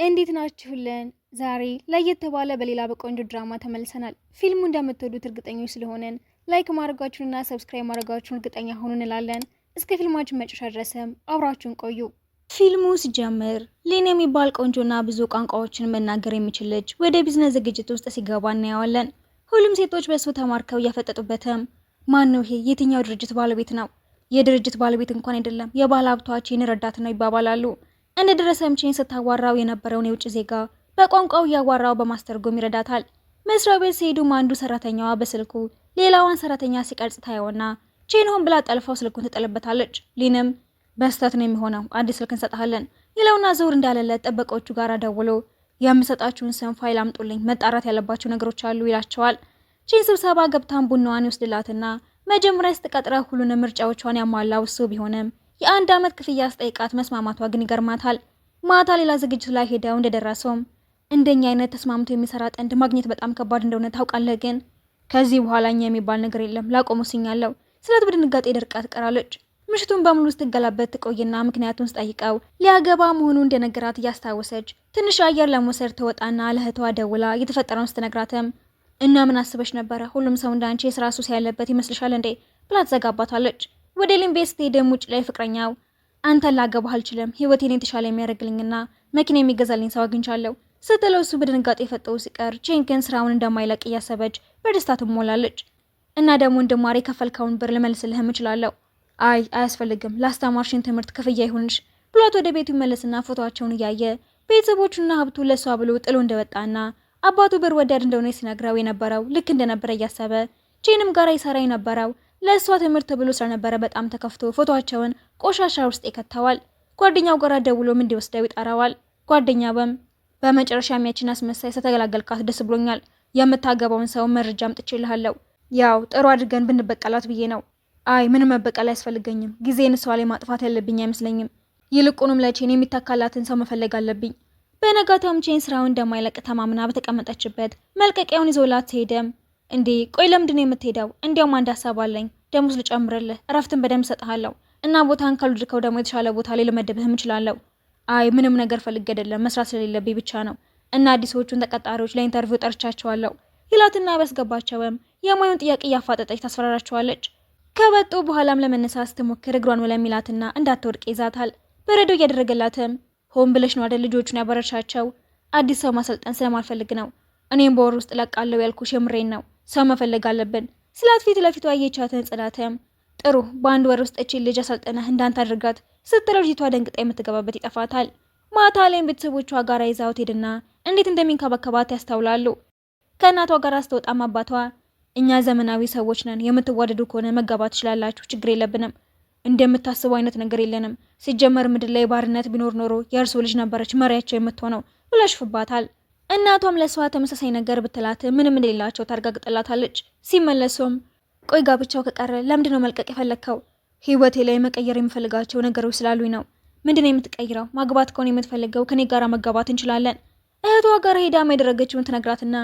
እንዴት ናችሁልን? ዛሬ ለየት ባለ በሌላ በቆንጆ ድራማ ተመልሰናል። ፊልሙ እንደምትወዱት እርግጠኞች ስለሆነን ላይክ ማድረጋችሁንና ሰብስክራይብ ማድረጋችሁን እርግጠኛ ሆኑ እንላለን። እስከ ፊልማችን መጨረሻ ድረስም አብራችሁን ቆዩ። ፊልሙ ሲጀምር ሊን የሚባል ቆንጆና ብዙ ቋንቋዎችን መናገር የሚችል ልጅ ወደ ቢዝነስ ዝግጅት ውስጥ ሲገባ እናየዋለን። ሁሉም ሴቶች በሱ ተማርከው እያፈጠጡበትም ማን ነው ይሄ? የትኛው ድርጅት ባለቤት ነው? የድርጅት ባለቤት እንኳን አይደለም፣ የባለ ሀብቷችን ረዳት ነው ይባባላሉ። እንደደረሰም ቼን ስታዋራው የነበረውን የውጭ ዜጋ በቋንቋው እያዋራው በማስተርጎም ይረዳታል። መስሪያ ቤት ሲሄዱም አንዱ ሰራተኛዋ በስልኩ ሌላዋን ሰራተኛ ሲቀርጽ ታየውና ቼን ሆን ብላ ጠልፋው ስልኩን ትጥልበታለች። ሊንም በስተት ነው የሚሆነው፣ አዲስ ስልክ እንሰጣለን ይለውና ዘውር እንዳለለት ጥበቆቹ ጋር ደውሎ የምሰጣችሁን ስም ፋይል አምጡልኝ፣ መጣራት ያለባቸው ነገሮች አሉ ይላቸዋል። ቼን ስብሰባ ገብታን ቡናዋን ይወስድላትና መጀመሪያ ስትቀጥረ ሁሉንም ምርጫዎቿን ያሟላው እሱ ቢሆንም የአንድ አመት ክፍያ አስጠይቃት መስማማቷ ግን ይገርማታል። ማታ ሌላ ዝግጅት ላይ ሄደው እንደደረሰውም እንደኛ አይነት ተስማምቶ የሚሰራ ጥንድ ማግኘት በጣም ከባድ እንደሆነ ታውቃለህ፣ ግን ከዚህ በኋላ እኛ የሚባል ነገር የለም ላቆሙ ሲኛለው ስለት በድንጋጤ ደርቃ ትቀራለች። ምሽቱን በሙሉ ስትገላበት ትቆይና ምክንያቱን ስጠይቀው ሊያገባ መሆኑ እንደነገራት እያስታወሰች ትንሽ አየር ለመውሰድ ተወጣና ለእህቷ ደውላ እየተፈጠረውን ስትነግራትም እና ምን አስበሽ ነበረ? ሁሉም ሰው እንዳንቺ የስራ ሱስ ያለበት ይመስልሻል እንዴ? ብላ ትዘጋባታለች። ወደ ሊን ቤት ስትሄድም ውጭ ላይ ፍቅረኛው አንተን ላገባህ አልችልም፣ ህይወቴን የተሻለ የሚያደርግልኝና መኪና የሚገዛልኝ ሰው አግኝቻለሁ ስትለው እሱ በድንጋጤ የፈጠው ሲቀር ቼን ግን ስራውን እንደማይለቅ እያሰበች በደስታ ትሞላለች። እና ደግሞ እንድማር የከፈልከውን ብር ልመልስልህም እችላለሁ። አይ አያስፈልግም፣ ላስተማርሽን ትምህርት ክፍያ ይሁንሽ ብሏት ወደ ቤቱ ይመለስና ፎቶቸውን እያየ ቤተሰቦቹና ሀብቱ ለሷ ብሎ ጥሎ እንደወጣና አባቱ ብር ወዳድ እንደሆነ ሲነግረው የነበረው ልክ እንደነበረ እያሰበ ቼንም ጋር ይሰራ የነበረው ለእሷ ትምህርት ብሎ ስለነበረ በጣም ተከፍቶ ፎቶቸውን ቆሻሻ ውስጥ ይከተዋል። ጓደኛው ጋር ደውሎም እንዲወስደው ይጠራዋል። ጓደኛውም በመጨረሻ የሚያችን አስመሳይ ስለተገላገልካት ደስ ብሎኛል፣ የምታገባውን ሰው መረጃ አምጥቼልሃለሁ፣ ያው ጥሩ አድርገን ብንበቀላት ብዬ ነው። አይ ምንም መበቀል አያስፈልገኝም፣ ጊዜን እሷ ላይ ማጥፋት ያለብኝ አይመስለኝም፣ ይልቁንም ለቼን የሚታካላትን ሰው መፈለግ አለብኝ። በነጋታውም ቼን ስራውን እንደማይለቅ ተማምና በተቀመጠችበት መልቀቂያውን ይዞላት ሄደም እንዴ ቆይ ለምንድን ነው የምትሄደው? እንዲያውም አንድ ሀሳብ አለኝ፣ ደሞዝ ልጨምርልህ፣ እረፍትን በደንብ ሰጥሃለሁ እና ቦታን ካልወደድከው ደግሞ የተሻለ ቦታ ላይ ልመደብህም እችላለሁ። አይ ምንም ነገር ፈልጌ አይደለም፣ መስራት ስለሌለብኝ ብቻ ነው እና አዲሶቹን ተቀጣሪዎች ለኢንተርቪው ጠርቻቸዋለሁ ይላትና ቢያስገባቸውም የሙያውን ጥያቄ እያፋጠጠች ታስፈራራቸዋለች። ከበጡ በኋላም ለመነሳት ስትሞክር እግሯን ወለሚላትና እንዳትወድቅ ይዛታል። በረዶ እያደረገላትም ሆን ብለሽ ነው አይደል ልጆቹን ያበረሻቸው? አዲስ ሰው ማሰልጠን ስለማልፈልግ ነው። እኔም በወር ውስጥ ለቃለሁ ያልኩሽ የምሬን ነው። ሰው መፈለግ አለብን ስላት ፊት ለፊቷ አየቻትን ጽዳትም ጥሩ በአንድ ወር ውስጥ እቺን ልጅ አሰልጥነህ እንዳንተ አድርጋት ስትለው ልጅቷ ደንግጣ የምትገባበት ይጠፋታል። ማታ ላይም ቤተሰቦቿ ጋር ይዛው ሄድና እንዴት እንደሚንከባከባት ያስተውላሉ። ከእናቷ ጋር ስትወጣም አባቷ እኛ ዘመናዊ ሰዎች ነን፣ የምትዋደዱ ከሆነ መጋባት ትችላላችሁ፣ ችግር የለብንም፣ እንደምታስበው አይነት ነገር የለንም፣ ሲጀመር ምድር ላይ ባርነት ቢኖር ኖሮ የእርሱ ልጅ ነበረች መሪያቸው የምትሆነው ብሎ ያሽፍባታል። እናቷም ለሷ ተመሳሳይ ነገር ብትላት ምንም እንደሌላቸው ታረጋግጥላታለች። ሲመለሱም ቆይ ጋብቻው ከቀረ ለምንድነው መልቀቅ የፈለግከው? ህይወቴ ላይ መቀየር የምፈልጋቸው ነገሮች ስላሉኝ ነው። ምንድነው የምትቀይረው? ማግባት ከሆነ የምትፈልገው ከኔ ጋር መጋባት እንችላለን። እህቷ ጋር ሄዳ ያደረገችውን ትነግራትና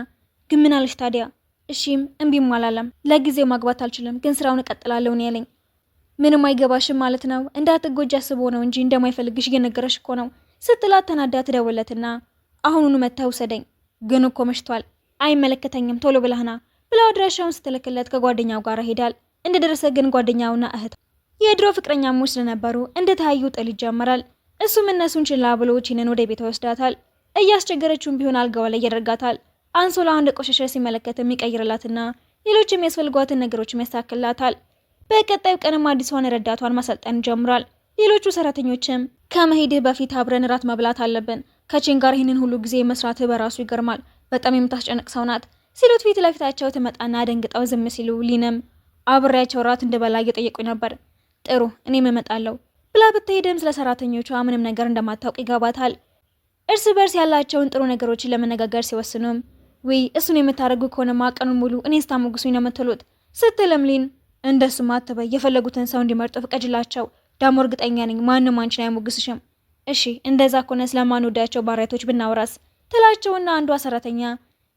ግን ምን አለሽ ታዲያ? እሺም እምቢም አላለም። ለጊዜው ማግባት አልችልም፣ ግን ስራውን እቀጥላለሁ ነው ያለኝ። ምንም አይገባሽም ማለት ነው፣ እንዳትጎጂ አስቦ ነው እንጂ እንደማይፈልግሽ እየነገረሽ እኮ ነው ስትላት ተናዳ ትደውለትና አሁኑኑ መተህ ውሰደኝ፣ ግን እኮ መሽቷል፣ አይመለከተኝም፣ ቶሎ ብለህና ብላ አድራሻውን ስትልክለት ከጓደኛው ጋር ሄዳል። እንደደረሰ ግን ጓደኛውና እህት የድሮ ፍቅረኛሞች ስለነበሩ እንደተያዩ ጥል ይጀምራል። እሱም እነሱን ችላ ብሎ ቺንን ወደ ቤቷ ይወስዳታል። እያስቸገረችውን ቢሆን አልጋዋ ላይ ያደርጋታል። አንሶላውን እንደቆሸሸ ሲመለከትም ይቀይርላትና ሌሎች የሚያስፈልጓትን ነገሮች ያስተካክላታል። በቀጣዩ ቀንም አዲሷን ረዳቷን ማሰልጠን ጀምሯል። ሌሎቹ ሰራተኞችም ከመሄድህ በፊት አብረን እራት መብላት አለብን፣ ከቼን ጋር ይህንን ሁሉ ጊዜ መስራትህ በራሱ ይገርማል፣ በጣም የምታስጨንቅ ሰው ናት ሲሉት ፊት ለፊታቸው ትመጣና ደንግጠው ዝም ሲሉ ሊንም አብሬያቸው ራት እንድበላ እየጠየቁኝ ነበር፣ ጥሩ እኔም እመጣለሁ ብላ ብትሄድም ስለ ሰራተኞቿ ምንም ነገር እንደማታውቅ ይገባታል። እርስ በርስ ያላቸውን ጥሩ ነገሮችን ለመነጋገር ሲወስኑም ውይ እሱን የምታደርጉ ከሆነማ ቀኑን ሙሉ እኔን ስታሞግሱኝ ነው የምትሉት ስትልም ሊን እንደሱማ አትበይ፣ የፈለጉትን ሰው እንዲመርጡ ፍቀጅላቸው፣ ዳሞ እርግጠኛ ነኝ ማንም አንቺን አይሞግስሽም። እሺ እንደዛ ከሆነ ስለማንወዳቸው ባሪያቶች ብናወራስ ትላቸውና አንዷ ሰራተኛ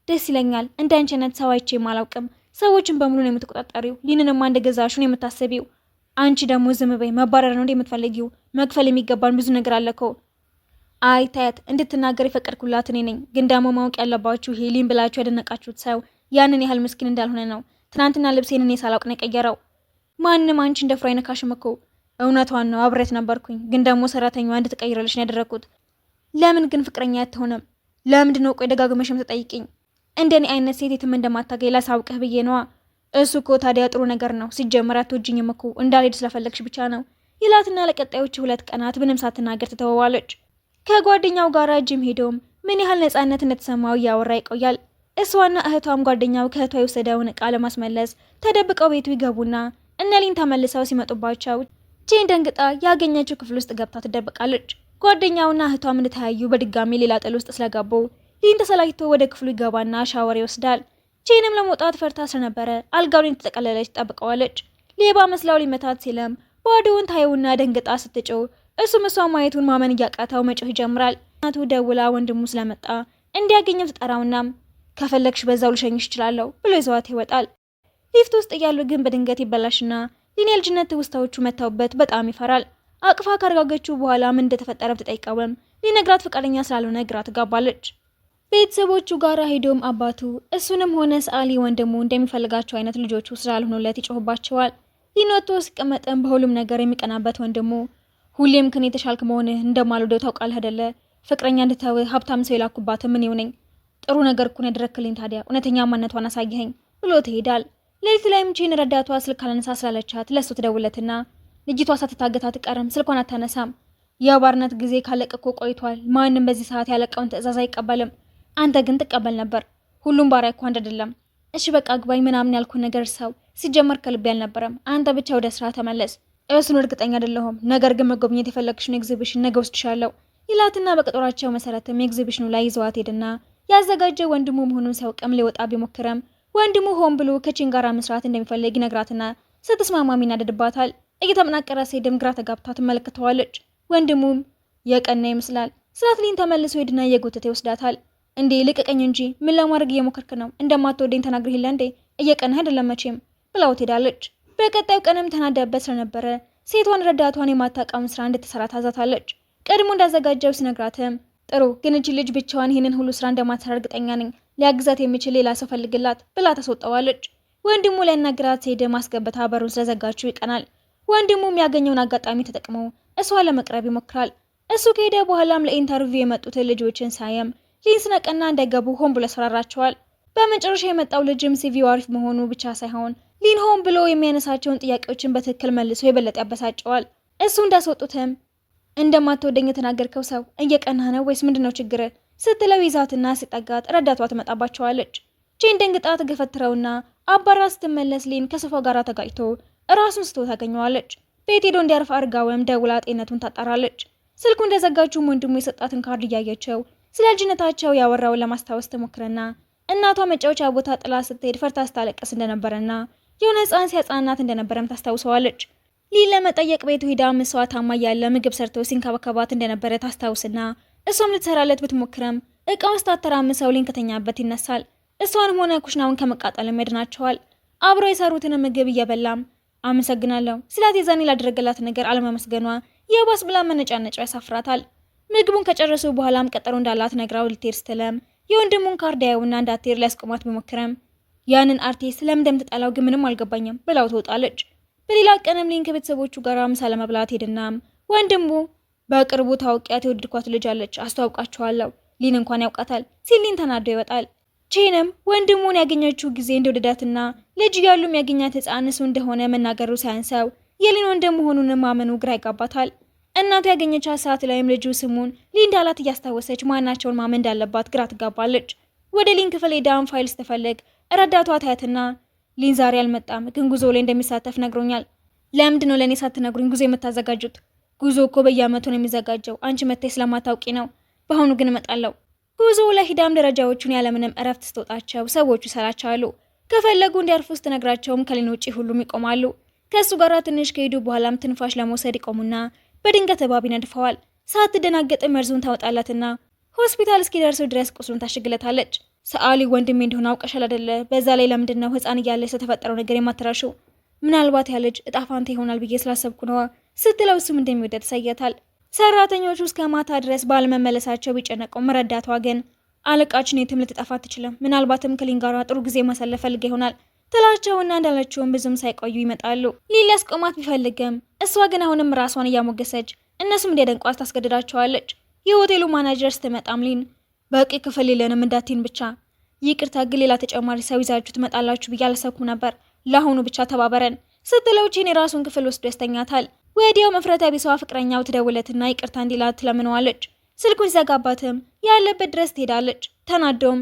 ደስ ይለኛል፣ እንዳንቺ አይነት ሰው አይቼም አላውቅም፣ ሰዎችን በሙሉ ነው የምትቆጣጠሪው፣ ሊንንማ እንደገዛሽው የምታስቢው፣ አንቺ ደግሞ ዝም በይ፣ መባረር ነው እንደምትፈልጊው፣ መክፈል የሚገባን ብዙ ነገር አለ እኮ አይ ታያት እንድትናገር የፈቀድኩላት እኔ ነኝ። ግን ደግሞ ማወቅ ያለባችሁ ይሄ ሊን ብላችሁ ያደነቃችሁት ሰው ያንን ያህል ምስኪን እንዳልሆነ ነው። ትናንትና ልብሴን እኔ ሳላውቅ ነው የቀየረው። ማንም አንቺ እንደ ፍሬ አይነካሽም እኮ። እውነቷን ነው አብሬት ነበርኩኝ። ግን ደግሞ ሰራተኛዋ እንድትቀይረልሽ ነው ያደረኩት። ለምን ግን ፍቅረኛ አትሆንም? ለምንድን ነው ቆይ ደጋግመሽም ተጠይቂኝ? እንደኔ አይነት ሴት የትም እንደማታገኝ ላሳውቅህ ብዬ ነዋ። እሱ እኮ ታዲያ ጥሩ ነገር ነው። ሲጀመር አትወጂኝም እኮ እንዳልሄድ ስለፈለግሽ ብቻ ነው ይላትና ለቀጣዮቹ 2 ቀናት ምንም ሳትናገር ትተወዋለች። ከጓደኛው ጋር ጅም ሄዶም ምን ያህል ነፃነት እንደተሰማው እያወራ ይቆያል። እሷና እህቷም ጓደኛው ከእህቷ የወሰደውን እቃ ለማስመለስ ተደብቀው ቤቱ ይገቡና እነ ሊን ተመልሰው ሲመጡባቸው ጄን ደንግጣ ያገኘችው ክፍል ውስጥ ገብታ ትደብቃለች። ጓደኛውና እህቷም እንደተያዩ በድጋሚ ሌላ ጥል ውስጥ ስለገቡ ሊን ተሰላችቶ ወደ ክፍሉ ይገባና ሻወር ይወስዳል። ጄንም ለመውጣት ፈርታ ስለነበረ አልጋው ላይ ተጠቀለለች ትጠብቀዋለች። ሌባ መስላው ሊመታት ሲልም ባዶውን ታየውና ደንግጣ ስትጮህ እሱም እሷ ማየቱን ማመን እያቃተው መጮህ ይጀምራል። እናቱ ደውላ ወንድሙ ስለመጣ እንዲያገኘው ትጠራውና ከፈለግሽ በዛው ልሸኝሽ እችላለሁ ብሎ ይዘዋት ይወጣል። ሊፍት ውስጥ እያሉ ግን በድንገት ይበላሽና ሊን የልጅነት ትውስታዎቹ መታውበት በጣም ይፈራል። አቅፋ ካረጋገችው በኋላ ምን እንደተፈጠረ ብትጠይቀውም ሊነግራት ፈቃደኛ ስላልሆነ ግራ ትጋባለች። ቤተሰቦቹ ጋር ሄዶም አባቱ እሱንም ሆነ ሰዓሊ ወንድሙ እንደሚፈልጋቸው አይነት ልጆቹ ስላልሆኑለት ይጮህባቸዋል። ሊን ወጥቶ ሲቀመጥም በሁሉም ነገር የሚቀናበት ወንድሙ ሁሌም ከኔ የተሻልክ መሆንህ እንደማልወደው ታውቃለህ አይደለ? ፍቅረኛ እንድተውህ ሀብታም ሰው የላኩባት ምን ይሁነኝ? ጥሩ ነገር እኮ ነው ያደረክልኝ። ታዲያ እውነተኛ ማንነቷን አሳየኸኝ ብሎ ትሄዳል። ሌሊት ላይም ቼን ረዳቷ ስልክ አላነሳ ስላለቻት ለሱ ትደውለትና ልጅቷ ሳትታገት አትቀርም፣ ስልኳን አታነሳም። የባርነት ጊዜ ካለቀ እኮ ቆይቷል። ማንም በዚህ ሰዓት ያለቀውን ትዕዛዝ አይቀበልም። አንተ ግን ትቀበል ነበር። ሁሉም ባሪያ እኮ አንድ አይደለም። እሺ በቃ ግባኝ ምናምን ያልኩን ነገር ሰው ሲጀመር ከልቤ አልነበረም። አንተ ብቻ ወደ ስራ ተመለስ። እሱን እርግጠኛ አይደለሁም፣ ነገር ግን መጎብኘት የፈለግሽውን ኤግዚቢሽን ነገ ወስድሻለሁ ይላትና በቀጠሯቸው መሰረትም ኤግዚቢሽኑ ላይ ይዘዋት ሄድና ያዘጋጀው ወንድሙ መሆኑን ሲያውቅም ሊወጣ ቢሞክርም ወንድሙ ሆን ብሎ ከቺን ጋር መስራት እንደሚፈልግ ይነግራትና ስትስማማም ይናደድባታል። እየተመናቀረ ሲሄድም ግራ ተጋብታ ትመለከተዋለች። ወንድሙም የቀና ይመስላል። ስላት ሊን ተመልሶ ሄድና የጎተተ ይወስዳታል። እንዴ ልቀቀኝ እንጂ ምን ለማድረግ እየሞከርክ ነው? እንደማትወደኝ ተናግረህ የለ እንዴ? እየቀናህ አይደለም መቼም ብላው ትሄዳለች። በቀጣዩ ቀንም ተናዳበት ስለነበረ ሴቷን ረዳቷን የማታውቀውን ስራ እንድትሰራ ታዛታለች። ቀድሞ እንዳዘጋጀው ሲነግራትም ጥሩ ግን እቺ ልጅ ብቻዋን ይህንን ሁሉ ስራ እንደማትሰራ እርግጠኛ ነኝ፣ ሊያግዛት የሚችል ሌላ ሰው ፈልግላት ብላ ታስወጣዋለች። ወንድሙ ሊያናግራት ሲሄድ ማስገበታ በሩን ስለዘጋችው ይቀናል። ወንድሙም ያገኘውን አጋጣሚ ተጠቅሞ እሷ ለመቅረብ ይሞክራል። እሱ ከሄደ በኋላም ለኢንተርቪው የመጡትን ልጆችን ሳየም ሊን ስነቀና እንዳይገቡ ሆን ብሎ ያስፈራራቸዋል። በመጨረሻ የመጣው ልጅም ሲቪው አሪፍ መሆኑ ብቻ ሳይሆን ሊን ሆን ብሎ የሚያነሳቸውን ጥያቄዎችን በትክክል መልሶ የበለጠ ያበሳጨዋል። እሱ እንዳስወጡትም እንደማትወደኝ የተናገርከው ሰው እየቀናህ ነው ወይስ ምንድነው ችግር ስትለው ይዛትና ሲጠጋት ረዳቷ ትመጣባቸዋለች። ቼን ደንግጣ ትገፈትረውና አባራ ስትመለስ ሊን ከሶፋ ጋር ተጋጭቶ ራሱን ስቶ ታገኘዋለች። ቤት ሄዶ እንዲያርፍ አርጋውም ደውላ ጤነቱን ታጣራለች። ስልኩ እንደዘጋችው ወንድሙ የሰጣትን ካርድ እያየችው ስለ ልጅነታቸው ያወራውን ለማስታወስ ትሞክርና እናቷ መጫወቻ ቦታ ጥላ ስትሄድ ፈርታ ስታለቅስ እንደነበረና የሆነ ህፃን ሲያጽናናት እንደነበረም ታስታውሰዋለች። ሊን ለመጠየቅ ቤቱ ሄዳ ምሷ ታማ ያለ ምግብ ሰርቶ ሲንከባከባት እንደነበረ ታስታውስና እሷም ልትሰራለት ብትሞክርም እቃውን ስታተራምሰው ሊን ከተኛበት ይነሳል። እሷንም ሆነ ኩሽናውን ከመቃጠልም ያድናቸዋል። አብረው የሰሩትን ምግብ እየበላም አመሰግናለሁ ስላት የዛኔ ላደረገላት ነገር አለማመስገኗ የባስ ብላ መነጫነጫው ያሳፍራታል። ምግቡን ከጨረሱ በኋላም ቀጠሮ እንዳላት ነግራው ልትሄድ ስትለም የወንድሙን ካርድ ያየውና እንዳትሄድ ሊያስቆማት ቢሞክርም ያንን አርቲስት ለምን እንደምትጠላው ግን ምንም አልገባኝም ብላው ትወጣለች። በሌላ ቀንም ሊን ከቤተሰቦቹ ጋር ምሳ ለመብላት ሄድና ወንድሙ በቅርቡ ታውቂያት የወደድኳት ልጅ አለች አስተዋውቃቸዋለሁ ሊን እንኳን ያውቃታል ሲል ሊን ተናዶ ይወጣል። ቼንም ወንድሙን ያገኘችው ጊዜ እንደወደዳትና ልጅ ያሉም ያገኛት ህፃን እሱ እንደሆነ መናገሩ ሳያንሰው የሊን ወንድም መሆኑን ማመኑ ግራ ይጋባታል። እናቱ ያገኘቻት ሰዓት ላይም ልጁ ስሙን ሊን እንዳላት እያስታወሰች ማናቸውን ማመን እንዳለባት ግራ ትጋባለች። ወደ ሊን ክፍል ሄዳም ፋይል ስትፈልግ ረዳቷ ታያትና ሊን ዛሬ አልመጣም፣ ግን ጉዞ ላይ እንደሚሳተፍ ነግሮኛል። ለምንድን ነው ለእኔ ሳትነግሩኝ ጉዞ የምታዘጋጁት? ጉዞ እኮ በየአመቱ ነው የሚዘጋጀው፣ አንቺ መጥተሽ ስለማታውቂ ነው። በአሁኑ ግን እመጣለሁ። ጉዞ ላይ ሂዳም ደረጃዎቹን ያለምንም እረፍት ስትወጣቸው ሰዎቹ ይሰላቻሉ። ከፈለጉ እንዲያርፉ ስትነግራቸውም ከሊን ውጪ ሁሉም ይቆማሉ። ከእሱ ጋር ትንሽ ከሄዱ በኋላም ትንፋሽ ለመውሰድ ይቆሙና በድንገት እባብ ይነድፈዋል። ሳትደናገጥ መርዙን ታወጣላትና ሆስፒታል እስኪደርሱ ድረስ ቁስሉን ታሽግለታለች። ሰዓሊ ወንድሜ እንደሆነ አውቀሻል አይደለ? በዛ ላይ ለምንድን ነው ህፃን እያለ ስለተፈጠረው ነገር የማትራሽው? ምናልባት ያ ልጅ እጣ ፋንታ ይሆናል ብዬ ስላሰብኩ ነዋ ስትለው እሱም እንደሚወደድ ያሳያታል። ሰራተኞቹ እስከ ማታ ድረስ ባለመመለሳቸው ቢጨነቁም ረዳቷ ግን አለቃችን የትም ልትጠፋ አትችልም፣ ምናልባትም ከሊን ጋር ጥሩ ጊዜ ማሳለፍ ፈልጋ ይሆናል ትላቸውና እንዳለችውን ብዙም ሳይቆዩ ይመጣሉ። ሊን ሊያስቆማት ቢፈልግም እሷ ግን አሁንም ራሷን እያሞገሰች እነሱም እንዲያደንቋት ታስገድዳቸዋለች። የሆቴሉ ማናጀር ስትመጣም ሊን በቂ ክፍል የለንም እንዳትይን ብቻ ይቅርታ፣ ግን ሌላ ተጨማሪ ሰው ይዛችሁ ትመጣላችሁ ብዬ አላሰብኩም ነበር፣ ለአሁኑ ብቻ ተባበረን ስትለው ቺን የራሱን ክፍል ወስዶ ያስተኛታል። ወዲያው መፍረተ ቢሷ ፍቅረኛው ትደውለትና ይቅርታ እንዲላት ትለምነዋለች። ስልኩን ሲዘጋባትም ያለበት ድረስ ትሄዳለች። ተናዶም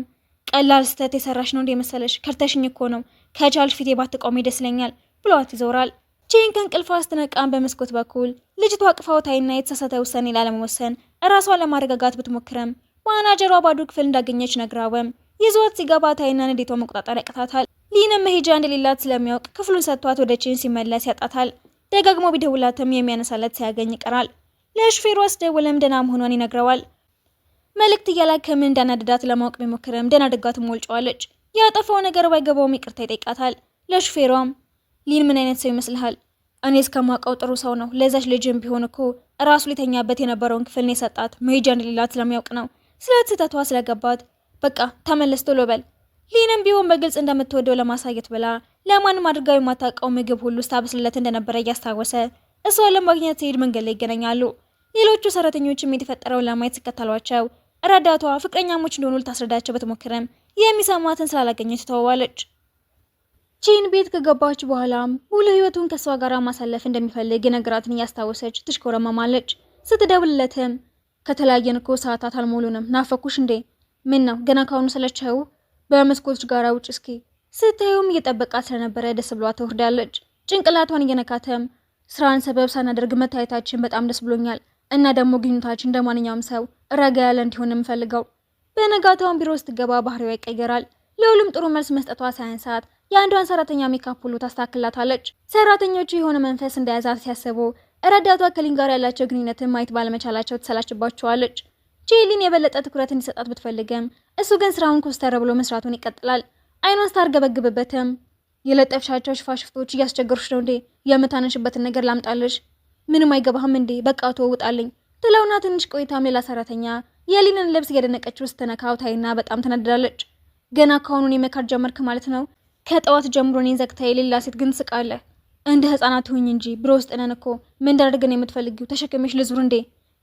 ቀላል ስህተት የሰራሽ ነው እንደ መሰለሽ፣ ከርተሽኝ እኮ ነው፣ ከቻልሽ ፊቴ ባትቆሚ ደስ ይለኛል ብሏት ይዞራል። ቺን ከእንቅልፏ ስትነቃም በመስኮት በኩል ልጅቷ አቅፋው ታይና የተሳሳተ ውሳኔ ላለመወሰን እራሷን ለማረጋጋት ብትሞክርም ማናጀሯ ባዶ ክፍል እንዳገኘች ነግራወም ይዟት ሲገባ ታይና ንዴቷ መቆጣጠር ያቅታታል። ሊንም መሄጃ እንደሌላት ስለሚያውቅ ክፍሉን ሰጥቷት ወደ ቺን ሲመለስ ያጣታል። ደጋግሞ ቢደውላትም የሚያነሳለት ሳያገኝ ይቀራል። ለሹፌሩ አስደውለም ደህና መሆኗን ይነግረዋል። መልእክት እያላከም እንዳናደዳት ለማወቅ ቢሞክርም ደህና ደጋ ትሞልጨዋለች። ያጠፋው ነገር ባይገባውም ይቅርታ ይጠይቃታል። ለሹፌሯም ሊን ምን አይነት ሰው ይመስልሃል? እኔ እስከማውቀው ጥሩ ሰው ነው። ለዛች ልጅም ቢሆን እኮ ራሱ ሊተኛበት የነበረውን ክፍል ነው የሰጣት፣ መሄጃ እንደሌላት ስለሚያውቅ ነው። ስለ ስህተቷ ስለገባት በቃ ተመለስ ቶሎ በል። ሊንም ቢሆን በግልጽ እንደምትወደው ለማሳየት ብላ ለማንም አድርጋው የማታውቀው ምግብ ሁሉ ስታበስልለት እንደነበረ እያስታወሰ እሷን ለማግኘት ሲሄድ መንገድ ላይ ይገናኛሉ። ሌሎቹ ሰራተኞችም የተፈጠረውን ለማየት ሲከተሏቸው ረዳቷ ፍቅረኛሞች እንደሆኑ ልታስረዳቸው በተሞክረም የሚሰማትን ስላላገኘች ትተዋለች። ቺን ቤት ከገባች በኋላም ሙሉ ህይወቱን ከሷ ጋር ማሳለፍ እንደሚፈልግ የነገራትን እያስታወሰች ትሽኮረመማለች። ስትደውልለትም ከተለያየን እኮ ሰዓታት አልሞሉንም፣ ናፈኩሽ እንዴ? ምን ነው ገና ካሁኑ ሰለቸው? በመስኮቶች ጋር ውጭ እስኪ ስታዩም እየጠበቃት ስለነበረ ደስ ብሏት ትወርዳለች። ጭንቅላቷን እየነካተም ስራን ሰበብ ሳናደርግ መታየታችን በጣም ደስ ብሎኛል እና ደግሞ ግንኙነታችን እንደማንኛውም ሰው ረጋ ያለ እንዲሆን የምፈልገው። በነጋታውን ቢሮ ስትገባ ባህሪዋ ይቀየራል። ለሁሉም ጥሩ መልስ መስጠቷ ሳያንሳት የአንዷን ሰራተኛ ሜካፕ ሁሉ ታስተካክላታለች። ሰራተኞቹ የሆነ መንፈስ እንደያዛት ሲያስቡ ረዳቷ ከሊን ጋር ያላቸው ግንኙነትን ማየት ባለመቻላቸው ትሰላችባቸዋለች። ጄሊን የበለጠ ትኩረት እንዲሰጣት ብትፈልግም እሱ ግን ስራውን ኮስተር ብሎ መስራቱን ይቀጥላል። አይኗን ስታርገበግብበትም የለጠፍሻቸው ሽፋሽፍቶች እያስቸገሩሽ ነው እንዴ? የምታነሽበትን ነገር ላምጣልሽ? ምንም አይገባህም እንዴ? በቃ ተወውጣልኝ ትለውና ትንሽ ቆይታም ሌላ ሰራተኛ የሊንን ልብስ እየደነቀችው ስትነካው ታይና በጣም ተናደዳለች። ገና ካሁኑን የመካድ ጀመርክ ማለት ነው? ከጠዋት ጀምሮ እኔን ዘግታ የሌላ ሴት ግን ትስቃለህ? እንደ ህፃናት ሁኝ እንጂ ብሮ ውስጥ ነን እኮ። ምን እንዳደርገን የምትፈልጊው? ተሸክመሽ ልዙር እንዴ?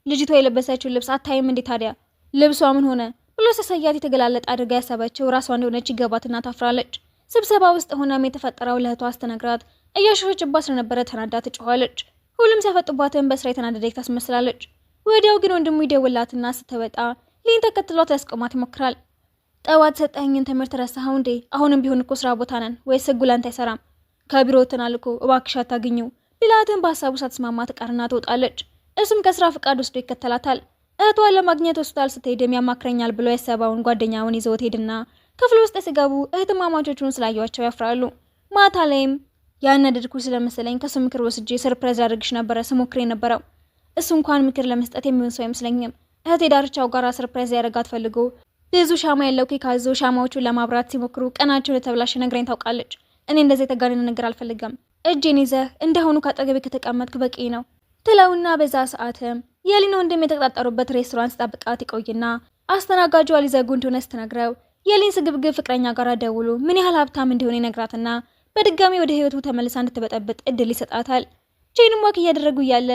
ልጅቷ የለበሰችውን ልብስ አታይም እንዴ ታዲያ? ልብሷ ምን ሆነ ብሎ ሰሰያት የተገላለጠ አድርጋ ያሰበችው ራሷ እንደሆነች ይገባትና ታፍራለች። ስብሰባ ውስጥ ሆናም የተፈጠረው ለእህቷ አስተነግራት እያሾፈችባት ስለነበረ ተናዳ ትጮኻለች። ሁሉም ሲያፈጡባትን በስራ የተናደደች ታስመስላለች። ወዲያው ግን ወንድሙ ይደውላትና ስትወጣ ሊን ተከትሏት ሊያስቆማት ይሞክራል። ጠዋት ሰጠኸኝን ትምህርት ረሳኸው እንዴ? አሁንም ቢሆን እኮ ስራ ቦታ ነን፣ ወይስ ህጉ ላንተ አይሰራም? ከቢሮ ተናልኮ እባክሽ አታግኘው ቢላትን በሀሳቡ ሳትስማማ ትቀርና ትወጣለች። እሱም ከስራ ፍቃድ ወስዶ ይከተላታል። እህቷን ለማግኘት ሆስፒታል ስትሄድም ያማክረኛል ብሎ ያሰበውን ጓደኛውን ይዘውት ሄድና ክፍል ውስጥ ሲገቡ እህትማማቾቹን ስላዩዋቸው ያፍራሉ። ማታ ላይም ያናደድኩሽ ስለመሰለኝ ከሱ ምክር ወስጄ ሰርፕራይዝ አድርግሽ ነበረ ስሞክር የነበረው። እሱ እንኳን ምክር ለመስጠት የሚሆን ሰው አይመስለኝም። እህቴ ዳርቻው ጋር ሰርፕራይዝ ያደርጋት ፈልጎ ብዙ ሻማ ያለው ኬክ አዞ ሻማዎቹን ለማብራት ሲሞክሩ ቀናቸው ለተብላሽ ነግረኝ ታውቃለች። እኔ እንደዚህ የተጋነነ ነገር አልፈልግም። እጄን ይዘህ እንደሆኑ ካጠገቤ ከተቀመጥክ በቂ ነው ትለውና በዛ ሰዓትም የሊን ወንድም የተቀጣጠሩበት ሬስቶራንት ስጠብቃት ይቆይና አስተናጋጇ ሊዘጉ እንደሆነ ስትነግረው የሊን ስግብግብ ፍቅረኛ ጋር ደውሎ ምን ያህል ሀብታም እንደሆነ ይነግራትና በድጋሚ ወደ ህይወቱ ተመልሳ እንድትበጠብጥ እድል ይሰጣታል። ጄንም ዋክ እያደረጉ እያለ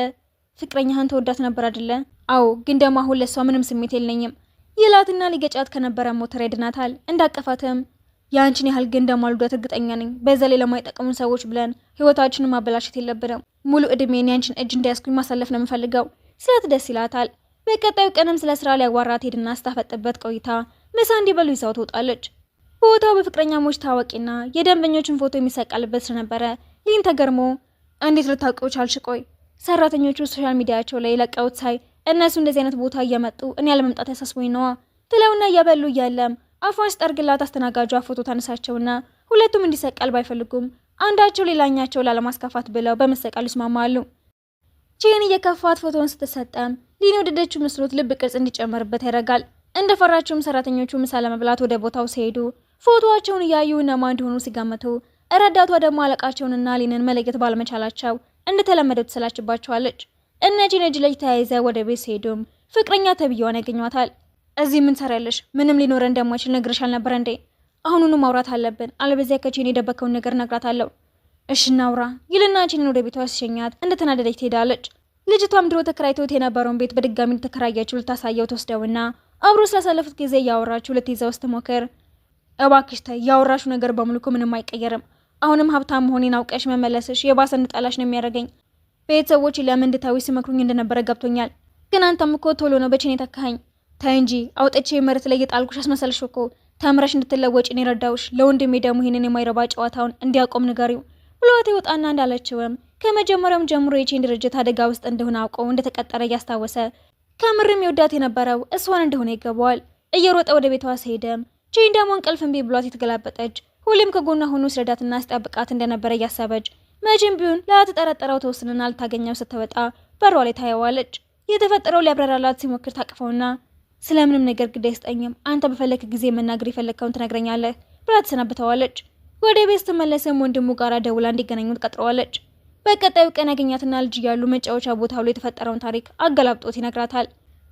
ፍቅረኛህን ተወዳት ነበር አይደለ? አዎ፣ ግን ደግሞ አሁን ለሷ ምንም ስሜት የለኝም ይላትና ሊገጫት ከነበረ ሞተር ያድናታል። እንዳቀፋትም ያንቺን ያህል ግን እንደማልወዳት እርግጠኛ ነኝ። በዛ ላይ ለማይጠቅሙን ሰዎች ብለን ህይወታችንን ማበላሸት የለብንም። ሙሉ እድሜን ያንቺን እጅ እንዳያስኩኝ ማሳለፍ ነው የምፈልገው ስላት ደስ ይላታል። በቀጣዩ ቀንም ስለ ስራ ሊያዋራት ሄድና ስታፈጥበት ቆይታ ምሳ እንዲበሉ ይዛው ትወጣለች። ቦታው በፍቅረኛሞች ታዋቂና የደንበኞችን ፎቶ የሚሰቀልበት ስለነበረ ሊን ተገርሞ እንዴት ልታውቂው ቻልሽ? ቆይ ሰራተኞቹ ሶሻል ሚዲያቸው ላይ ለቀውት ሳይ እነሱ እንደዚህ አይነት ቦታ እየመጡ እኔ ያለመምጣት ያሳስቦኝ ነዋ ትለውና እያበሉ እያለም አፏን ስጠርግላት አስተናጋጇ ፎቶ ታነሳቸውና ሁለቱም እንዲሰቀል ባይፈልጉም አንዳቸው ሌላኛቸው ላለማስከፋት ብለው በመሰቀል ይስማማሉ። ቼን እየከፋት ፎቶን ስትሰጠም ሊን ወደደችው መስሎት ልብ ቅርጽ እንዲጨመርበት ያደርጋል። እንደፈራችውም ሰራተኞቹ ምሳ ለመብላት ወደ ቦታው ሲሄዱ ፎቶዋቸውን እያዩ እነማ እንደሆኑ ሲጋመቱ ረዳቷ ደግሞ አለቃቸውንና ሊንን መለየት ባለመቻላቸው እንደተለመደው ትሰላችባቸዋለች። እነጂን እጅ ለእጅ ተያይዘው ወደ ቤት ሲሄዱም ፍቅረኛ ተብዬዋን ያገኟታል። እዚህ ምን ሰራለሽ? ምንም ሊኖረ እንደማይችል ነግረሽ አልነበረ እንዴ? አሁኑኑ ማውራት አለብን፣ አለበለዚያ ከቼን የደበከውን ነገር ነግራታለሁ። እሺ እናውራ ይልና ቼንን ወደ ቤቷ ሲሸኛት እንደተናደደች ትሄዳለች። ልጅቷም ድሮ ተከራይቶት የነበረውን ቤት በድጋሚ ተከራያችሁ ልታሳየው ተወስደውና አብሮ ስላሳለፉት ጊዜ እያወራችሁ ልትይዘው ስትሞክር እባክሽ ተይ፣ ያወራሹ ነገር በሙሉ እኮ ምንም አይቀየርም። አሁንም ሀብታም መሆኔን አውቀሽ መመለስሽ የባሰ እንድጠላሽ ነው የሚያደርገኝ። ቤተሰቦች ለምን እንድታዊ ሲመክሩኝ እንደነበረ ገብቶኛል። ግን አንተም እኮ ቶሎ ነው በቼን የተካኸኝ። ተይ እንጂ አውጥቼ መሬት ላይ የጣልኩሽ አስመሰልሽ እኮ። ተምረሽ እንድትለወጪ ነው የረዳውሽ። ለወንድሜ ደግሞ ይሄንን የማይረባ ጨዋታውን እንዲያቆም ንገሪው ብሎት ይወጣና እንዳለችውም ከመጀመሪያውም ጀምሮ የቼን ድርጅት አደጋ ውስጥ እንደሆነ አውቀው እንደተቀጠረ እያስታወሰ ከምርም ይወዳት የነበረው እሷን እንደሆነ ይገባዋል። እየሮጠ ወደ ቤቷ ሲሄድም ቼን ደግሞ እንቅልፍ እምቢ ብሏት የተገላበጠች ሁሌም ከጎኗ ሆኖ ስለዳትና አስጠብቃት እንደነበረ እያሰበች መቼም ቢሆን ላትጠረጠረው ተወስንና ልታገኘው ስትወጣ በሯ ላይ ታየዋለች። የተፈጠረው ሊያብራራላት ሲሞክር ታቅፈውና ስለምንም ነገር ግድ አይስጠኝም፣ አንተ በፈለክ ጊዜ መናገር የፈለግከውን ትነግረኛለህ ብላ ትሰናብተዋለች። ወደ ቤት ስትመለስም ወንድሙ ጋር ደውላ እንዲገናኙ ትቀጥረዋለች። በቀጣዩ ቀን ያገኛትና ልጅ እያሉ መጫወቻ ቦታው ላይ የተፈጠረውን ታሪክ አገላብጦት ይነግራታል።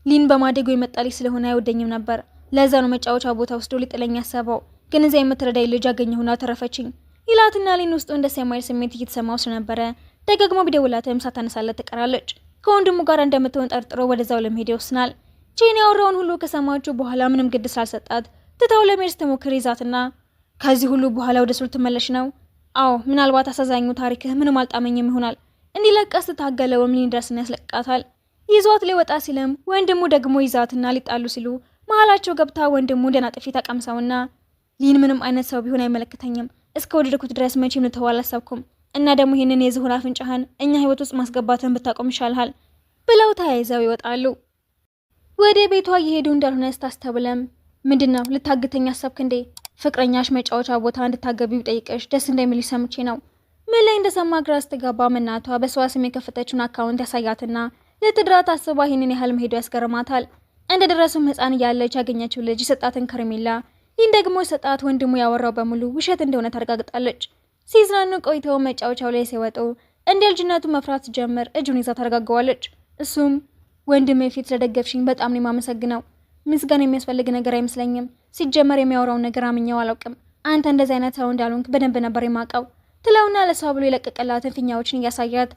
ሊን በማደጎ የመጣልኝ ስለሆነ አይወደኝም ነበር፣ ለዛ ነው መጫወቻ ቦታ ወስዶ ሊጥለኝ ያሰበው፣ ግን እዚያ የምትረዳኝ ልጅ አገኘሁና ተረፈችኝ ይላትና ሊን ውስጡ እንደ ሰማይ ስሜት እየተሰማው ስለነበረ ደጋግሞ ቢደውላትም ሳታነሳለት ትቀራለች። ከወንድሙ ጋር እንደምትሆን ጠርጥሮ ወደዛው ለመሄድ ይወስናል። ቼን ያወራውን ሁሉ ከሰማችሁ በኋላ ምንም ግድ ስላልሰጣት ትታው ለመሄድ ስትሞክር ይዛትና ከዚህ ሁሉ በኋላ ወደ ሱል ትመለሽ ነው? አዎ፣ ምናልባት አሳዛኙ ታሪክህ ምንም አልጣመኝም ይሆናል። እንዲለቀስ ታገለውም ሊን ድረስና ያስለቅቃታል። ይዟት ሊወጣ ሲልም ወንድሙ ደግሞ ይዛትና ሊጣሉ ሲሉ መሀላቸው ገብታ ወንድሙ ደና ጥፊ ተቀምሰውና ሊን ምንም አይነት ሰው ቢሆን አይመለከተኝም፣ እስከ ወደድኩት ድረስ መቼም ልተው አላሰብኩም እና ደግሞ ይህንን የዝሆን አፍንጫህን እኛ ህይወት ውስጥ ማስገባትን ብታቆም ይሻልሃል ብለው ተያይዘው ይወጣሉ። ወደ ቤቷ እየሄዱ እንዳልሆነ ስታስተውለም ምንድነው ልታግተኝ አሰብክ እንዴ? ፍቅረኛሽ መጫወቻ ቦታ እንድታገቢው ጠይቀሽ ደስ እንደሚልሽ ሰምቼ ነው። ምን ላይ እንደሰማ ግራ ስትገባ እናቷ በሷ ስም የከፈተችውን አካውንት ያሳያትና ልትድራት አስባ ይህንን ያህል መሄዱ ያስገርማታል። እንደደረሱም ህፃን እያለች ያገኘችው ልጅ የሰጣትን ከረሜላ ይህን ደግሞ የሰጣት ወንድሙ ያወራው በሙሉ ውሸት እንደሆነ ታረጋግጣለች። ሲዝናኑ ቆይተው መጫወቻው ላይ ሲወጡ እንደ ልጅነቱ መፍራት ጀመር እጁን ይዛ ታረጋገዋለች። እሱም ወንድሜ ፊት ስለደገፍሽኝ በጣም ነው የማመሰግነው። ምስጋና የሚያስፈልግ ነገር አይመስለኝም። ሲጀመር የሚያወራውን ነገር አምኛው አላውቅም። አንተ እንደዚህ አይነት ሰው እንዳልሆንክ በደንብ ነበር የማውቀው ትለውና ለሷ ብሎ የለቀቀላትን ፊኛዎችን እያሳያት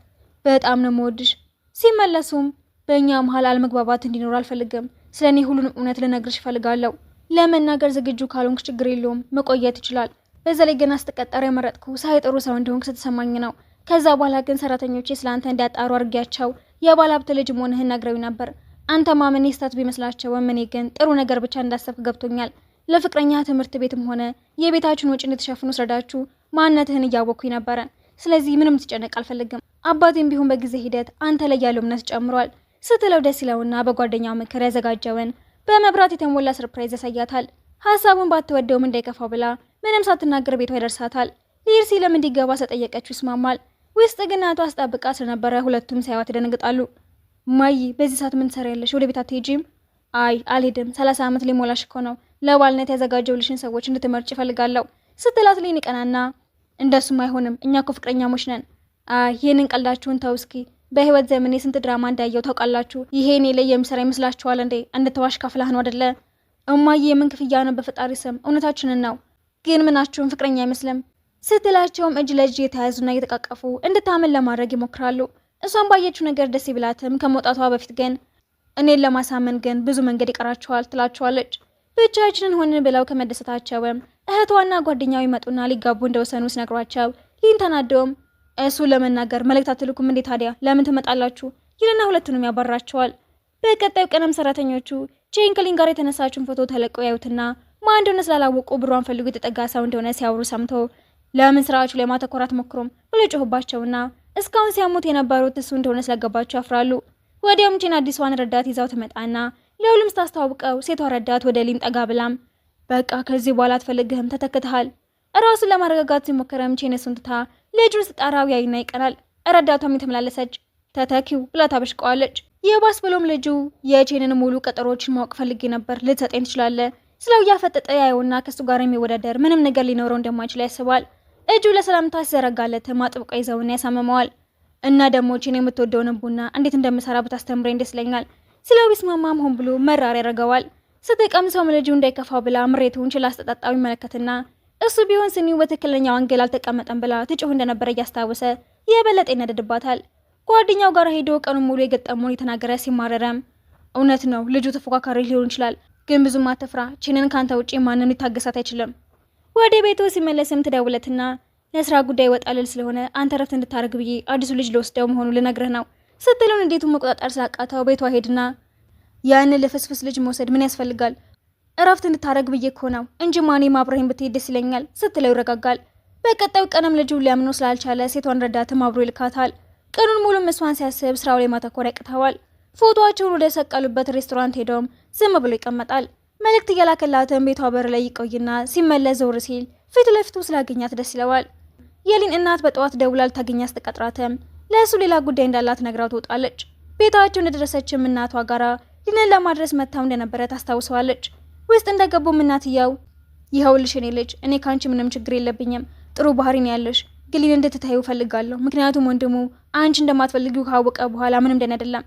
በጣም ነው የምወድሽ። ሲመለሱም በእኛ መሀል አለመግባባት እንዲኖር አልፈልግም። ስለኔ ሁሉንም እውነት ልነግርሽ እፈልጋለሁ። ለመናገር ዝግጁ ካልሆንክ ችግር የለውም፣ መቆየት ይችላል። በዛ ላይ ገና ስትቀጠር የመረጥኩ ሳይጥሩ ሰው እንደሆንክ ስትሰማኝ ነው። ከዛ በኋላ ግን ሰራተኞቼ ስለአንተ እንዲያጣሩ አድርጊያቸው የባለሀብት ልጅ መሆንህን ነግረው ነበር። አንተ ማመኔ ስህተት ቢመስላቸውም እኔ ግን ጥሩ ነገር ብቻ እንዳሰብክ ገብቶኛል። ለፍቅረኛ ትምህርት ቤትም ሆነ የቤታችን ወጪ እንድትሸፍኑ ስረዳችሁ ማንነትህን እያወቅኩኝ ነበረ። ስለዚህ ምንም ትጨነቅ አልፈልግም። አባቴም ቢሆን በጊዜ ሂደት አንተ ላይ ያለው እምነት ጨምሯል ስትለው ደስ ይለውና በጓደኛው ምክር ያዘጋጀውን በመብራት የተሞላ ሰርፕራይዝ ያሳያታል። ሀሳቡን ባትወደውም እንዳይከፋው ብላ ምንም ሳትናገር ቤቷ ይደርሳታል። ሊር ሲልም እንዲገባ ስለጠየቀችው ይስማማል። ውስጥ ግን እናቷ አስጠብቃ ስለነበረ ሁለቱም ሳይዋት ይደነግጣሉ። ማይ በዚህ ሰዓት ምን ትሰሪያለሽ? ወደ ቤት አትሄጂም? አይ አልሄድም፣ 30 ዓመት ሊሞላሽ እኮ ነው። ለባልነት ያዘጋጀውልሽን ሰዎች እንድትመርጭ እፈልጋለሁ ስትላት ሊን ይቀናና እንደሱም አይሆንም፣ እኛ እኮ ፍቅረኛሞች ነን። አይ ይህንን ቀልዳችሁን ተው እስኪ። በህይወት ዘመኔ ስንት ድራማ እንዳየው ታውቃላችሁ። ይሄ እኔ ላይ የሚሰራ ይመስላችኋል እንዴ? እንድትዋሽ ካፍላህ ነው አይደለ? እማዬ የምን ክፍያ ነው? በፈጣሪ ስም እውነታችንን ነው። ግን ምናችሁም ፍቅረኛ አይመስልም ስትላቸውም እጅ ለእጅ የተያዙና እየተቃቀፉ እንድታምን ለማድረግ ይሞክራሉ። እሷን ባየችው ነገር ደስ ይብላትም ከመውጣቷ በፊት ግን እኔን ለማሳመን ግን ብዙ መንገድ ይቀራቸዋል ትላቸዋለች። ብቻችንን ሆንን ብለው ከመደሰታቸውም እህቷና ጓደኛው ይመጡና ሊጋቡ እንደወሰኑ ሲነግሯቸው ሊን ተናደውም እሱ ለመናገር መልእክት አትልኩም እንዴ ታዲያ ለምን ትመጣላችሁ ይልና ሁለቱንም ያባራቸዋል። በቀጣዩ ቀንም ሰራተኞቹ ቼን ከሊን ጋር የተነሳችውን ፎቶ ተለቀው ያዩትና ማን እንደሆነ ስላላወቁ ብሯን ፈልጉ የተጠጋ ሰው እንደሆነ ሲያወሩ ሰምቶ ለምን ስራችሁ ላይ ማተኮር አትሞክሩም ብሎ ጮህባቸውና እስካሁን ሲያሙት የነበሩት እሱ እንደሆነ ስለገባቸው ያፍራሉ። ወዲያውም ቼን አዲሷን ረዳት ይዛው ትመጣና ለሁሉም ስታስተዋውቀው ሴቷ ረዳት ወደ ሊን ጠጋ ብላም በቃ ከዚህ በኋላ አትፈልግህም ተተክተሃል። ራሱን ለማረጋጋት ሲሞክረም ቼን እሱን ትታ ልጁን ስጣራው ያይና ይቀራል። ረዳቷም የተመላለሰች ተተኪው ብላ ታበሽቀዋለች። የባስ ብሎም ልጁ የቼንን ሙሉ ቀጠሮችን ማወቅ ፈልጌ ነበር ልትሰጠኝ ትችላለህ ስለው እያፈጠጠ ያየውና ከሱ ጋር የሚወዳደር ምንም ነገር ሊኖረው እንደማይችል ያስባል። እጁ ለሰላምታ ሲዘረጋለት አጥብቆ ይዘውና ያሳመመዋል። እና ደግሞ ቺን የምትወደውን ቡና እንዴት እንደምሰራ ብታስተምረኝ ደስ ይለኛል። ስለው ቢስማማም ሆን ብሎ መራር ያደርገዋል። ስትቀምሰው ልጁ እንዳይከፋው ብላ ምሬቱን ችላ አስጠጣጣው ይመለከትና እሱ ቢሆን ስኒው በትክክለኛው አንገል አልተቀመጠም ብላ ትጮህ እንደነበረ እያስታወሰ የበለጠ ይነደድባታል። ጓደኛው ጋር ሄዶ ቀኑን ሙሉ የገጠመውን የተናገረ ሲማረረም እውነት ነው ልጁ ተፎካካሪ ሊሆን ይችላል፣ ግን ብዙም አትፍራ፣ ቺንን ካንተ ውጪ ማንም ሊታገሳት አይችልም። ወደ ቤቱ ሲመለስም ትደውለትና ለስራ ጉዳይ ወጣልል ስለሆነ አንተ ረፍት እንድታደርግ ብዬ አዲሱ ልጅ ልወስደው መሆኑ ልነግርህ ነው ስትሉን እንዴቱን መቆጣጠር ስላቃተው ቤቷ ሄድና ያንን ልፍስፍስ ልጅ መውሰድ ምን ያስፈልጋል? እረፍት እንድታደርግ ብዬ እኮ ነው እንጂ ማኔ ማብረህን ብትሄድ ደስ ይለኛል ስትለው ይረጋጋል። በቀጣዩ ቀንም ልጁ ሊያምኖ ስላልቻለ ሴቷን ረዳትም አብሮ ይልካታል። ቀኑን ሙሉ እሷን ሲያስብ ስራው ላይ ማተኮር ያቅተዋል። ፎቶዋቸውን ወደ ሰቀሉበት ሬስቶራንት ሄደውም ዝም ብሎ ይቀመጣል። መልእክት እየላከላትም ቤቷ በር ላይ ይቆይና ሲመለስ ዘውር ሲል ፊት ለፊቱ ስላገኛት ደስ ይለዋል። የሊን እናት በጠዋት ደውላ ልታገኛት ስትቀጥራትም ለእሱ ሌላ ጉዳይ እንዳላት ነግራው ትወጣለች። ቤታቸው እንደደረሰችም እናቷ ጋራ ሊንን ለማድረስ መታው እንደነበረ ታስታውሰዋለች። ውስጥ እንደገቡም እናትየው ይኸውልሽ የኔ ልጅ እኔ ካንቺ ምንም ችግር የለብኝም፣ ጥሩ ባህሪ ነው ያለሽ፣ ግን ሊን እንድትታዩ ፈልጋለሁ። ምክንያቱም ወንድሙ አንቺ እንደማትፈልጊው ካወቀ በኋላ ምንም ደን አይደለም።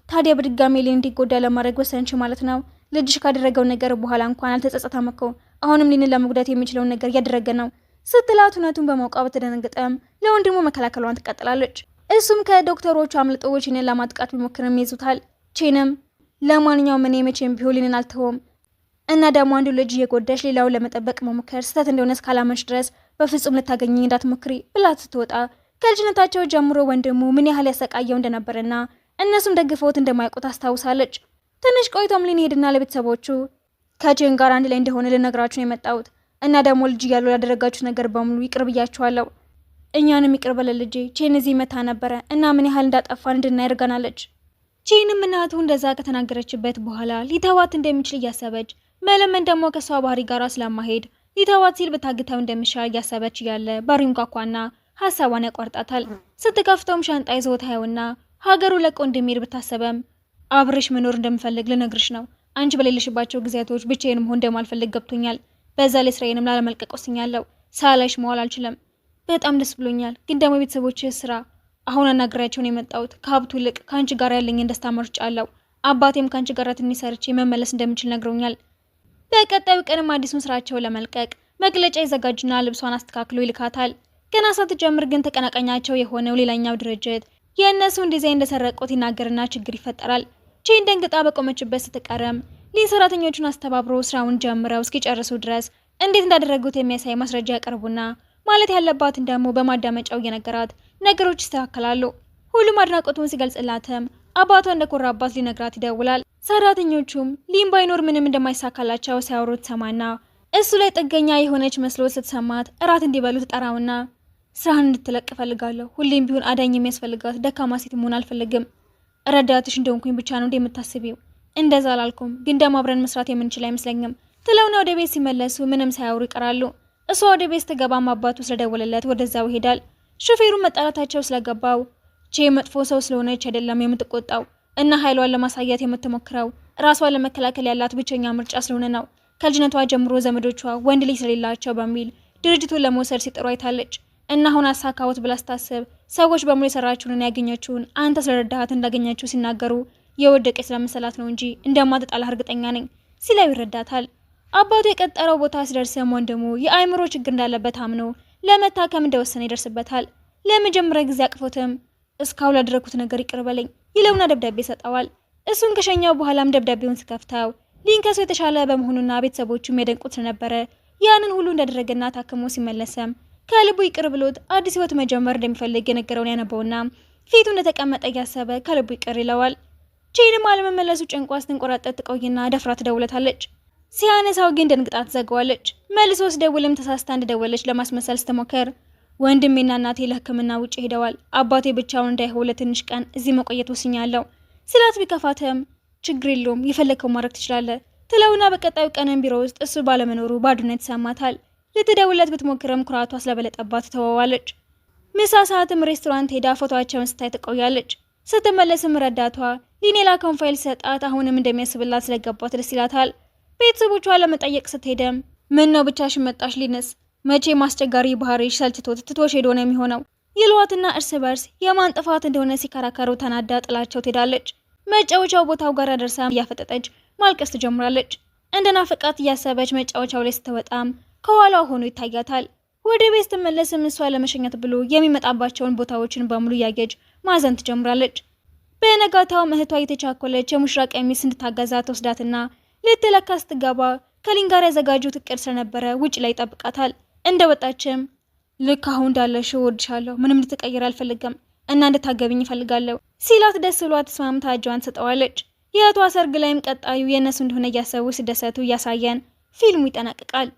ታዲያ በድጋሚ ሊን እንዲጎዳ ለማድረግ ወሰንሽ ማለት ነው? ልጅሽ ካደረገው ነገር በኋላ እንኳን አልተጸጸተም እኮ አሁንም ሊንን ለመጉዳት የሚችለውን ነገር እያደረገ ነው ስትላት እውነቱን በማውቃ በተደነገጠም ለወንድሙ መከላከሏን ትቀጥላለች። እሱም ከዶክተሮቹ አምልጦ ቺንን ለማጥቃት ቢሞክርም ይዙታል። ቺንም ለማንኛውም እኔ መቼም ቢሆን ሊንን አልተውም እና ደግሞ አንዱ ልጅ እየጎዳሽ ሌላውን ለመጠበቅ መሞከር ስህተት እንደሆነ እስካላመንሽ ድረስ በፍጹም ልታገኘኝ እንዳትሞክሪ ብላት ስትወጣ ከልጅነታቸው ጀምሮ ወንድሙ ምን ያህል ያሰቃየው እንደነበረና እነሱም ደግፈውት እንደማያውቁት አስታውሳለች። ትንሽ ቆይቶም ሊን ሄድና ለቤተሰቦቹ ከቺን ጋር አንድ ላይ እንደሆነ ልነግራችሁ ነው የመጣሁት እና ደግሞ ልጅ እያሉ ያደረጋችሁ ነገር በሙሉ ይቅር ብያችኋለሁ። እኛንም ይቅር በለ ልጄ፣ ቺን እዚህ መታ ነበረ እና ምን ያህል እንዳጠፋን እንድናይ አድርገናለች። ቺንም እናቱ እንደዛ ከተናገረችበት በኋላ ሊተዋት እንደሚችል እያሰበች መለመን ደግሞ ከሷ ባህሪ ጋር ስለማሄድ ሊተዋት ሲል ብታግተው እንደሚሻል እያሰበች እያለ ባሪውን ኳኳና ሀሳቧን ያቋርጣታል። ስትከፍተውም ሻንጣ ይዘው ታየውና ሀገሩ ለቆ እንደሚሄድ ብታሰበም አብሬሽ መኖር እንደምፈልግ ልነግርሽ ነው። አንቺ በሌለሽባቸው ጊዜያቶች ብቻዬን መሆን እንደማልፈልግ ገብቶኛል። በዛ ላይ ስራዬንም ላለመልቀቅ ወስኛለሁ። ሳላይሽ መዋል አልችልም። በጣም ደስ ብሎኛል፣ ግን ደግሞ የቤተሰቦችህ ስራ አሁን አናግሬያቸውን የመጣሁት ከሀብቱ ይልቅ ከአንቺ ጋር ያለኝን ደስታ መርጫለሁ። አባቴም ከአንቺ ጋር ትንሽ ሰርቼ መመለስ እንደምችል ነግሮኛል። በቀጣዩ ቀንም አዲሱን ስራቸውን ለመልቀቅ መግለጫ ይዘጋጅና ልብሷን አስተካክሎ ይልካታል። ገና ሳትጀምር ግን ተቀናቃኛቸው የሆነው ሌላኛው ድርጅት የእነሱን ዲዛይን እንደሰረቁት ይናገርና ችግር ይፈጠራል። ቺን ደንግጣ በቆመችበት ስትቀረም ሊን ሰራተኞቹን አስተባብሮ ስራውን ጀምረው እስኪጨርሱ ድረስ እንዴት እንዳደረጉት የሚያሳይ ማስረጃ ያቀርቡና ማለት ያለባትን ደግሞ በማዳመጫው እየነገራት ነገሮች ይስተካከላሉ። ሁሉም አድናቆቱን ሲገልጽላትም አባቷ እንደኮራባት ሊነግራት ይደውላል። ሰራተኞቹም ሊን ባይኖር ምንም እንደማይሳካላቸው ሲያወሩት ሰማና እሱ ላይ ጥገኛ የሆነች መስሎ ስትሰማት እራት እንዲበሉ ትጠራውና ስራህን እንድትለቅ እፈልጋለሁ። ሁሌም ቢሆን አዳኝ የሚያስፈልጋት ደካማ ሴት መሆን አልፈልግም። ረዳትሽ እንደሆንኩኝ ብቻ ነው እንደምታስቢው። እንደዛ አላልኩም፣ ግን ደግሞ አብረን መስራት የምንችል አይመስለኝም ትለውና ወደ ቤት ሲመለሱ ምንም ሳያወሩ ይቀራሉ። እሷ ወደ ቤት ስትገባም አባቱ ስለደወለለት ወደዛው ይሄዳል። ሹፌሩ መጣላታቸው ስለገባው ቼ መጥፎ ሰው ስለሆነች አይደለም የምትቆጣው እና ኃይሏን ለማሳየት የምትሞክረው ራሷን ለመከላከል ያላት ብቸኛ ምርጫ ስለሆነ ነው። ከልጅነቷ ጀምሮ ዘመዶቿ ወንድ ልጅ ስለሌላቸው በሚል ድርጅቱን ለመውሰድ ሲጥሩ አይታለች እና አሁን አሳካውት ብላ ስታስብ ሰዎች በሙሉ የሰራችውን ያገኘችውን አንተ ስለረዳሃት እንዳገኘችው ሲናገሩ የወደቀ ስለመሰላት ነው እንጂ እንደማትጣላ እርግጠኛ ነኝ ሲለው ይረዳታል። አባቱ የቀጠረው ቦታ ሲደርስም ወንድሙ የአእምሮ ችግር እንዳለበት አምኖ ለመታከም እንደወሰነ ይደርስበታል። ለመጀመሪያ ጊዜ አቅፎትም እስካሁን ላደረኩት ነገር ይቅር በለኝ ይለውና ደብዳቤ ሰጠዋል። እሱን ከሸኛው በኋላም ደብዳቤውን ስከፍተው ሊን ከሱ የተሻለ በመሆኑና ቤተሰቦቹም የደንቁት ስለነበረ ያንን ሁሉ እንዳደረገና ታክሞ ሲመለሰም ከልቡ ይቅር ብሎት አዲስ ህይወት መጀመር እንደሚፈልግ የነገረውን ያነበውና ፊቱ እንደተቀመጠ እያሰበ ከልቡ ይቅር ይለዋል። ቺንም አለመመለሱ ጭንቋ ስትንቆራጠጥ ትቆይና ደፍራ ትደውለታለች። ሲያነሳው ግን ደንግጣ ትዘጋዋለች። መልሶ ስደውልም ተሳስታ እንደደወለች ለማስመሰል ስትሞክር ወንድሜና እናቴ ለሕክምና ውጭ ሄደዋል። አባቴ ብቻውን እንዳይሆን ለትንሽ ቀን እዚህ መቆየት ወስኛለሁ ስላት ቢከፋትም ችግር የለውም የፈለከው ማድረግ ትችላለህ ትለውና በቀጣዩ ቀንም ቢሮ ውስጥ እሱ ባለመኖሩ ባዶነት ይሰማታል። ልትደውለት ብትሞክርም ኩራቷ ስለበለጠባት ተወዋለች። ምሳ ሰዓትም ሬስቶራንት ሄዳ ፎቶአቸውን ስታይ ትቆያለች። ስትመለስም ረዳቷ ሊን የላከውን ፋይል ሰጣት አሁንም እንደሚያስብላት ስለገባት ደስ ይላታል። ቤተሰቦቿ ለመጠየቅ ስትሄደም ምን ነው ብቻሽን መጣሽ ሊንስ? መቼ ማስቸጋሪ ባህሪሽ ሰልችቶት ትቶሽ ሄዶ ነው የሚሆነው ይሏትና እርስ በርስ የማን ጥፋት እንደሆነ ሲከራከሩ ተናዳ ጥላቸው ትሄዳለች። መጫወቻው ቦታው ጋር ደርሳ እያፈጠጠች ማልቀስ ትጀምራለች። እንደናፈቃት እያሰበች መጫወቻው ላይ ስትወጣም ከኋላው ሆኖ ይታያታል። ወደ ቤት ስትመለስም እሷ ለመሸኘት ብሎ የሚመጣባቸውን ቦታዎችን በሙሉ እያየች ማዘን ትጀምራለች። በነጋታው እህቷ የተቻኮለች የሙሽራ ቀሚስ እንድታገዛ ተወስዳትና ልትለካ ስትገባ ከሊን ጋር ያዘጋጁት እቅድ ስለነበረ ውጭ ላይ ይጠብቃታል። እንደወጣችም ልክ አሁን እንዳለሽው እወድሻለሁ፣ ምንም ልትቀይር አልፈልግም እና እንድታገብኝ እፈልጋለሁ ሲላት ደስ ብሏት ተስማምታ እጇን ሰጠዋለች። የእህቷ ሰርግ ላይም ቀጣዩ የእነሱ እንደሆነ እያሰቡ ሲደሰቱ እያሳየን ፊልሙ ይጠናቀቃል።